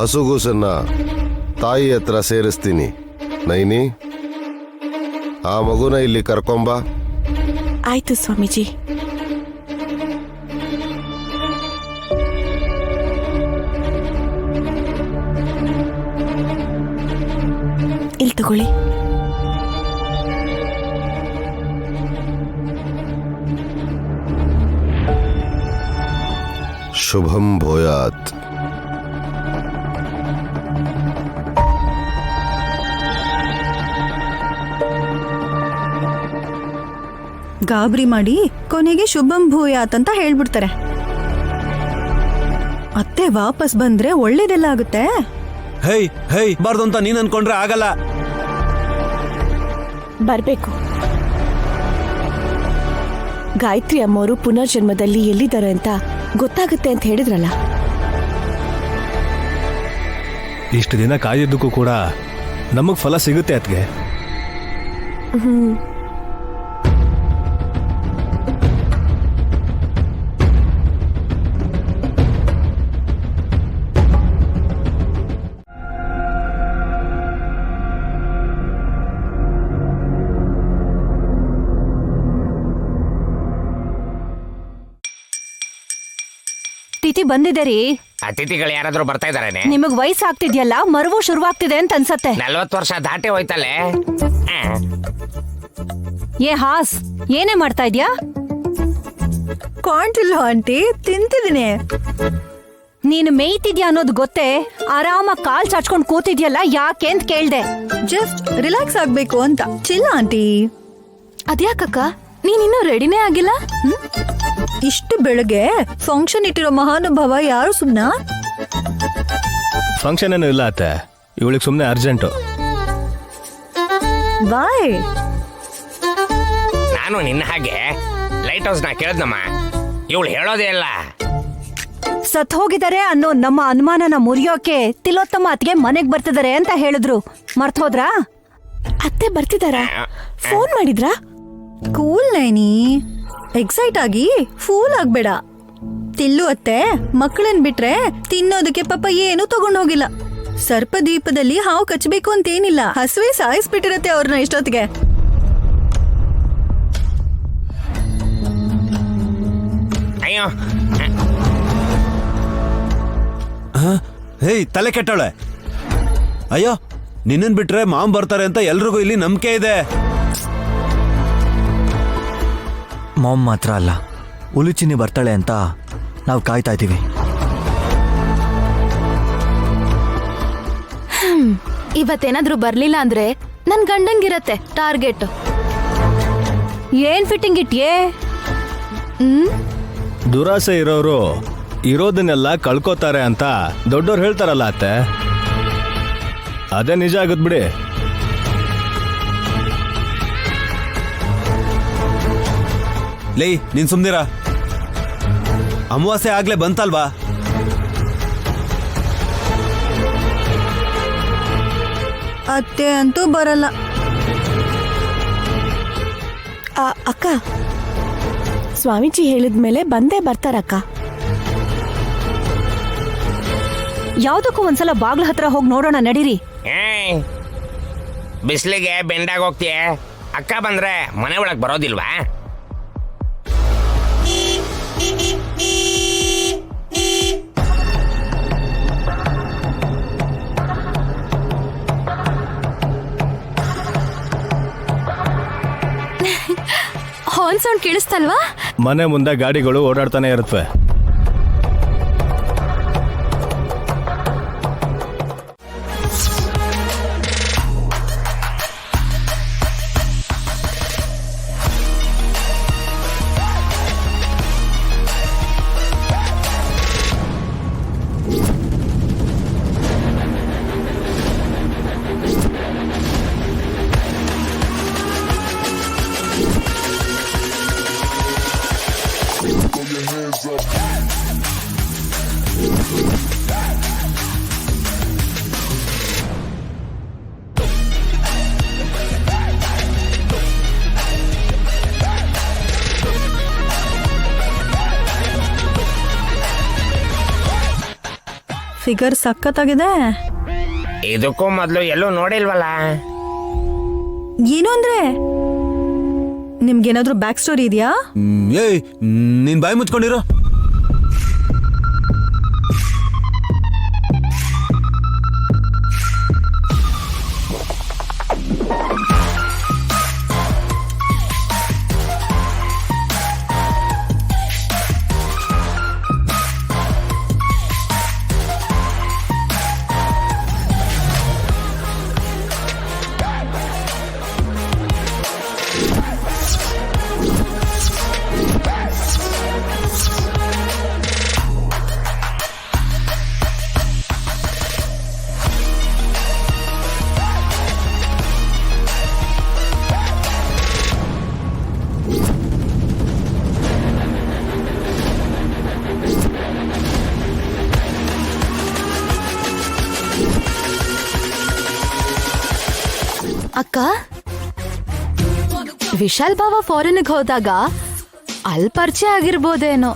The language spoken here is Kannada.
ಹಸುಗೂಸನ್ನ ತಾಯಿ ಹತ್ರ ಸೇರಿಸ್ತೀನಿ. ನೈನಿ, ಆ ಮಗುನ ಇಲ್ಲಿ ಕರ್ಕೊಂಬ. ಆಯ್ತು ಸ್ವಾಮೀಜಿ. ಇಲ್ಲಿ ತಗೊಳ್ಳಿ. ಶುಭಂ ಭೂಯಾತ್. ಗಾಬರಿ ಮಾಡಿ ಕೊನೆಗೆ ಶುಭಂ ಭೂಯಾತ್ ಅಂತ ಹೇಳ್ಬಿಡ್ತಾರೆ. ಅತ್ತೆ ವಾಪಸ್ ಬಂದ್ರೆ ಒಳ್ಳೇದೆಲ್ಲ ಆಗುತ್ತೆ. ಹೈ ಹೈ ಬಾರ್ದು ಅಂತ ನೀನ್ ಅನ್ಕೊಂಡ್ರೆ ಆಗಲ್ಲ. ಬರ್ಬೇಕು. ಗಾಯತ್ರಿ ಅಮ್ಮವರು ಪುನರ್ಜನ್ಮದಲ್ಲಿ ಎಲ್ಲಿದ್ದಾರೆ ಅಂತ ಗೊತ್ತಾಗುತ್ತೆ ಅಂತ ಹೇಳಿದ್ರಲ್ಲ. ಇಷ್ಟು ದಿನ ಕಾಯ್ದಿದ್ದಕ್ಕೂ ಕೂಡ ನಮಗ್ ಫಲ ಸಿಗುತ್ತೆ ಅತ್ಗೆ. ತಿಥಿ ಬಂದಿದೆ ರೀ. ಅತಿಥಿಗಳು ಯಾರಾದ್ರೂ ಬರ್ತಾ ಇದಾರೇನೆ? ನಿಮಗ್ ವಯಸ್ಸಾಗ್ತಿದ್ಯಲ್ಲ, ಮರುವು ಶುರುವಾಗ್ತಿದೆ ಅಂತ ಅನ್ಸತ್ತೆ. 40 ವರ್ಷ ದಾಟಿ ಹೋಯ್ತಲ್ಲೇ. ಏ ಹಾಸ್, ಏನೇ ಮಾಡ್ತಾ ಇದ್ಯಾ? ಕಾಣ್ತಿಲ್ಲ ಆಂಟಿ, ತಿಂತಿದ್ದೀನಿ. ನೀನು ಮೇಯ್ತಿದ್ಯಾ ಅನ್ನೋದು ಗೊತ್ತೇ. ಆರಾಮಾಗಿ ಕಾಲ್ ಚಾಚ್ಕೊಂಡ್ ಕೂತಿದ್ಯಲ್ಲ, ಯಾಕೆ ಅಂತ ಕೇಳ್ದೆ. ಜಸ್ಟ್ ರಿಲ್ಯಾಕ್ಸ್ ಆಗ್ಬೇಕು ಅಂತ. ಚಿಲ್ಲ ಆಂಟಿ. ಅದ್ಯಾಕಕ್ಕ ನೀನಿನ್ನೂ ರೆಡಿನೇ ಆಗಿಲ್ಲ? ಇಷ್ಟು ಬೆಳಗ್ಗೆ ಫಂಕ್ಷನ್ ಇಟ್ಟಿರೋ ಮಹಾನುಭಾವ ಯಾರು ಸುಮ್ನ? ಫಂಕ್ಷನ್ ಏನೂ ಇಲ್ಲ ಅತ್ತೆ, ಇವಳಿಗೆ ಸುಮ್ಮನೆ ಅರ್ಜೆಂಟು. ಬಾಯ್. ನಾನು ನಿನ್ನ ಹಾಗೆ ಲೈಟ್ ಹೌಸ್ ನ ಕೇಳಿದ್ನಮ್ಮ, ಇವಳು ಹೇಳೋದೇ ಇಲ್ಲ. ಸತ್ ಹೋಗಿದ್ದಾರೆ ಅನ್ನೋ ನಮ್ಮ ಅನುಮಾನನ ಮುರಿಯೋಕೆ ತಿಲೋತ್ತಮ ಅತ್ಗೆ ಮನೆಗ್ ಬರ್ತಿದ್ದಾರೆ ಅಂತ ಹೇಳಿದ್ರು. ಮರ್ತ್ ಹೋದ್ರಾ? ಅತ್ತೆ ಬರ್ತಿದಾರಾ? ಫೋನ್ ಮಾಡಿದ್ರಾ? ಕೂಲ್ ನೈನಿ, ಎಕ್ಸೈಟ್ ಆಗಿ ಫೂಲ್ ಆಗ್ಬೇಡ. ತಿಲ್ಲು ಅತ್ತೆ ಮಕ್ಕಳನ್ ಬಿಟ್ರೆ ತಿನ್ನೋದಕ್ಕೆ ಪಾಪ ಏನು ತಗೊಂಡ್ ಹೋಗಿಲ್ಲ. ಸರ್ಪದೀಪದಲ್ಲಿ ಹಾವು ಕಚ್ಚಬೇಕು ಅಂತೇನಿಲ್ಲ, ಹಸುವೆ ಸಾಯಿಸ್ಬಿಟ್ಟಿರತ್ತೆ ಅವ್ರನ್ನ ಇಷ್ಟೊತ್ತಿಗೆ. ಅಯ್ಯೋ, ಹೇಯ್ ತಲೆ ಕೆಟ್ಟವಳೆ. ಅಯ್ಯೋ, ನಿನ್ನನ್ ಬಿಟ್ರೆ ಮಾಮ್ ಬರ್ತಾರೆ ಅಂತ ಎಲ್ರಿಗೂ ಇಲ್ಲಿ ನಂಬಿಕೆ ಇದೆ. ಮಾಮ್ ಮಾತ್ರ ಅಲ್ಲ, ಉಲುಚಿನಿ ಬರ್ತಾಳೆ ಅಂತ ನಾವು ಕಾಯ್ತಾ ಇದ್ದೀವಿ. ಇವತ್ತೇನಾದ್ರೂ ಬರ್ಲಿಲ್ಲ ಅಂದ್ರೆ ನನ್ ಗಂಡಂಗಿರತ್ತೆ ಟಾರ್ಗೆಟ್. ಏನ್ ಫಿಟ್ಟಿಂಗ್ ಇಟ್ಯೇ? ದುರಾಸೆ ಇರೋರು ಇರೋದನ್ನೆಲ್ಲ ಕಳ್ಕೋತಾರೆ ಅಂತ ದೊಡ್ಡವ್ರು ಹೇಳ್ತಾರಲ್ಲ ಅತ್ತೆ, ಅದೇ ನಿಜ ಆಗತ್ ಬಿಡಿ. ಲೇ ನೀನ್ ಸುಮ್ನಿರ. ಅಮಾವಾಸ್ಯೆ ಆಗ್ಲೇ ಬಂತಲ್ವಾ? ಅತ್ತೆ ಅಂತೂ ಬರಲ್ಲ. ಅಕ್ಕ, ಸ್ವಾಮೀಜಿ ಹೇಳಿದ್ಮೇಲೆ ಬಂದೇ ಬರ್ತಾರಕ್ಕ. ಯಾವ್ದಕ್ಕೂ ಒಂದ್ಸಲ ಬಾಗ್ಲ ಹತ್ರ ಹೋಗಿ ನೋಡೋಣ ನಡೀರಿ. ಬಿಸ್ಲಿಗೆ ಬೆಂಡಾಗ ಹೋಗ್ತೀಯ. ಅಕ್ಕ ಬಂದ್ರೆ ಮನೆ ಒಳಗ್ ಬರೋದಿಲ್ವಾ? Horn sound ಕೇಳಿಸ್ತಲ್ವಾ? ಮನೆ ಮುಂದೆ ಗಾಡಿಗಳು ಓಡಾಡ್ತಾನೆ ಇರುತ್ತವೆ. Throw your hands up. Figure ಸಖತ್ತಾಗಿದೆ. ಇದಕ್ಕೂ ಮೊದಲು ಎಲ್ಲೂ ನೋಡಿಲ್ವಲ್ಲ. ಏನು ಅಂದ್ರೆ ನಿಮ್ಗೇನಾದ್ರೂ ಬ್ಯಾಕ್ ಸ್ಟೋರಿ ಇದೆಯಾ? ಏಯ್ ನೀನ್ ಬಾಯಿ ಮುಚ್ಕೊಂಡಿರೋ. ಅಕ್ಕ, ವಿಶಾಲ್ ಬಾವ ಫಾರಿನ್ಗೆ ಹೋದಾಗ ಅಲ್ಲಿ ಪರಿಚಯ ಆಗಿರ್ಬೋದೇನೋ.